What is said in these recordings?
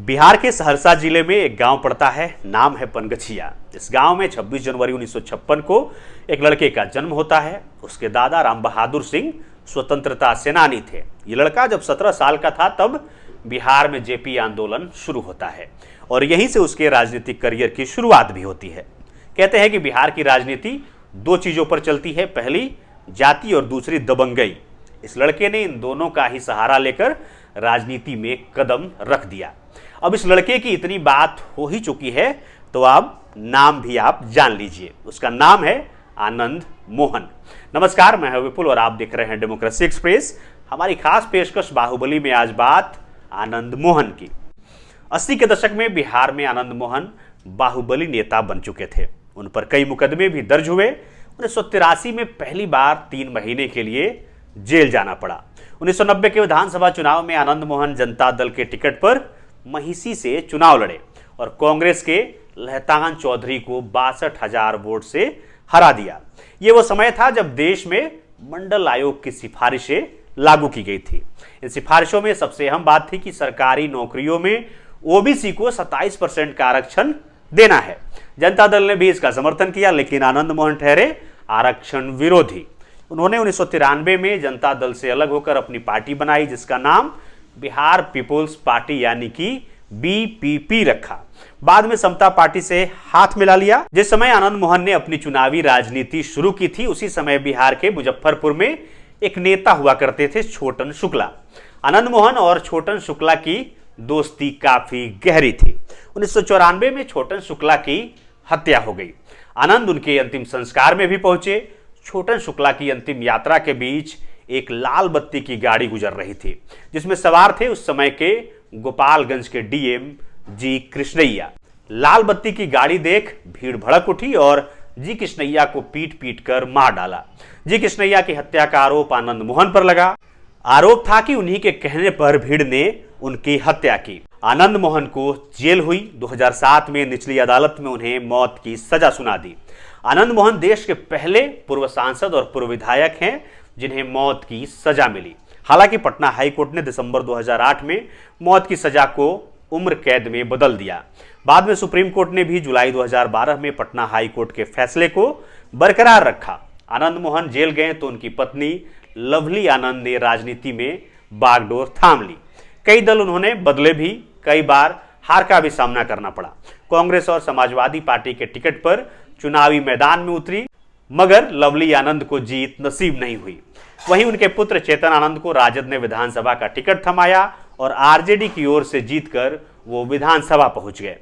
बिहार के सहरसा जिले में एक गांव पड़ता है, नाम है पनगछिया। इस गांव में 26 जनवरी 1956 को एक लड़के का जन्म होता है। उसके दादा राम बहादुर सिंह स्वतंत्रता सेनानी थे। ये लड़का जब 17 साल का था तब बिहार में जेपी आंदोलन शुरू होता है और यहीं से उसके राजनीतिक करियर की शुरुआत भी होती है। कहते हैं कि बिहार की राजनीति दो चीज़ों पर चलती है, पहली जाति और दूसरी दबंगई। इस लड़के ने इन दोनों का ही सहारा लेकर राजनीति में कदम रख दिया। अब इस लड़के की इतनी बात हो ही चुकी है तो अब नाम भी आप जान लीजिए। उसका नाम है आनंद मोहन। नमस्कार, मैं हूं विपुल और आप देख रहे हैं डेमोक्रेसी एक्सप्रेस। हमारी खास पेशकश बाहुबली में आज बात आनंद मोहन की। 80 के दशक में बिहार में आनंद मोहन बाहुबली नेता बन चुके थे। उन पर कई मुकदमे भी दर्ज हुए। 1983 में पहली बार 3 महीने के लिए जेल जाना पड़ा। 1990 के विधानसभा चुनाव में आनंद मोहन जनता दल के टिकट पर महिसी से चुनाव लड़े और कांग्रेस के लहतान चौधरी को 62,000 वोट से हरा दिया। ये वो समय था जब देश में मंडल आयोग की सिफारिशें लागू की गई थी। इन सिफारिशों में सबसे अहम बात थी कि सरकारी नौकरियों में ओबीसी को 27% का आरक्षण देना है। जनता दल ने भी इसका समर्थन किया, लेकिन आनंद मोहन ठहरे आरक्षण विरोधी। उन्होंने 1993 में जनता दल से अलग होकर अपनी पार्टी बनाई, जिसका नाम बिहार पीपुल्स पार्टी यानी कि बीपीपी रखा। बाद में समता पार्टी से हाथ मिला लिया। जिस समय आनंद मोहन ने अपनी चुनावी राजनीति शुरू की थी, उसी समय बिहार के मुजफ्फरपुर में एक नेता हुआ करते थे, छोटन शुक्ला। आनंद मोहन और छोटन शुक्ला की दोस्ती काफी गहरी थी। 1994 में छोटन शुक्ला की हत्या हो गई। आनंद उनके अंतिम संस्कार में भी पहुंचे। छोटन शुक्ला की अंतिम यात्रा के बीच एक लाल बत्ती की गाड़ी गुजर रही थी, जिसमें सवार थे उस समय के गोपालगंज के डीएम जी कृष्णैया। लाल बत्ती की गाड़ी देख भीड़ भड़क उठी और जी कृष्णैया को पीट पीट कर मार डाला। जी कृष्णैया की हत्या का आरोप आनंद मोहन पर लगा। आरोप था कि उन्हीं के कहने पर भीड़ ने उनकी हत्या की। आनंद मोहन को जेल हुई। 2007 में निचली अदालत में उन्हें मौत की सजा सुना दी। आनंद मोहन देश के पहले पूर्व सांसद और पूर्व विधायक हैं जिन्हें मौत की सजा मिली। हालांकि पटना हाई कोर्ट ने दिसंबर 2008 में मौत की सजा को उम्र कैद में बदल दिया। बाद में सुप्रीम कोर्ट ने भी जुलाई 2012 में पटना हाई कोर्ट के फैसले को बरकरार रखा। आनंद मोहन जेल गए तो उनकी पत्नी लवली आनंद ने राजनीति में बागडोर थाम ली। कई दल उन्होंने बदले भी, कई बार हार का भी सामना करना पड़ा। कांग्रेस और समाजवादी पार्टी के टिकट पर चुनावी मैदान में उतरी, मगर लवली आनंद को जीत नसीब नहीं हुई। वहीं उनके पुत्र चेतन आनंद को राजद ने विधानसभा का टिकट थमाया और आरजेडी की ओर से जीतकर वो विधानसभा पहुंच गए।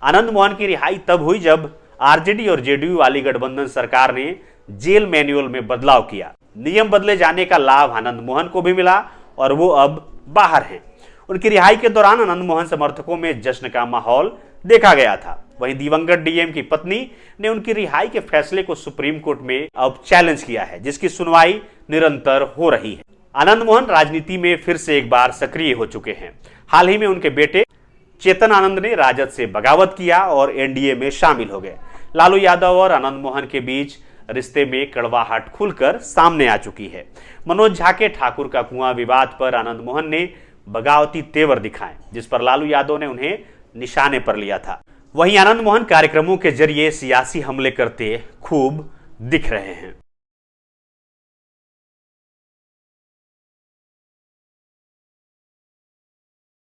आनंद मोहन की रिहाई तब हुई जब आरजेडी और जेडीयू वाली गठबंधन सरकार ने जेल मैनुअल में बदलाव किया। नियम बदले जाने का लाभ आनंद मोहन को भी मिला और वो अब बाहर हैं। उनकी रिहाई के दौरान आनंद मोहन समर्थकों में जश्न का माहौल देखा गया था। वहीं दिवंगत डीएम की पत्नी ने उनकी रिहाई के फैसले को सुप्रीम कोर्ट में अब चैलेंज किया है, जिसकी सुनवाई निरंतर हो रही है। आनंद मोहन राजनीति में फिर से एक बार सक्रिय हो चुके हैं। हाल ही में उनके बेटे चेतन आनंद ने राजद से बगावत किया और एनडीए में शामिल हो गए। लालू यादव और आनंद मोहन के बीच रिश्ते में कड़वाहट खुलकर सामने आ चुकी है। मनोज झा के ठाकुर का कुआं विवाद पर आनंद मोहन ने बगावती तेवर दिखाए, जिस पर लालू यादव ने उन्हें निशाने पर लिया था। वहीं आनंद मोहन कार्यक्रमों के जरिए सियासी हमले करते खूब दिख रहे हैं।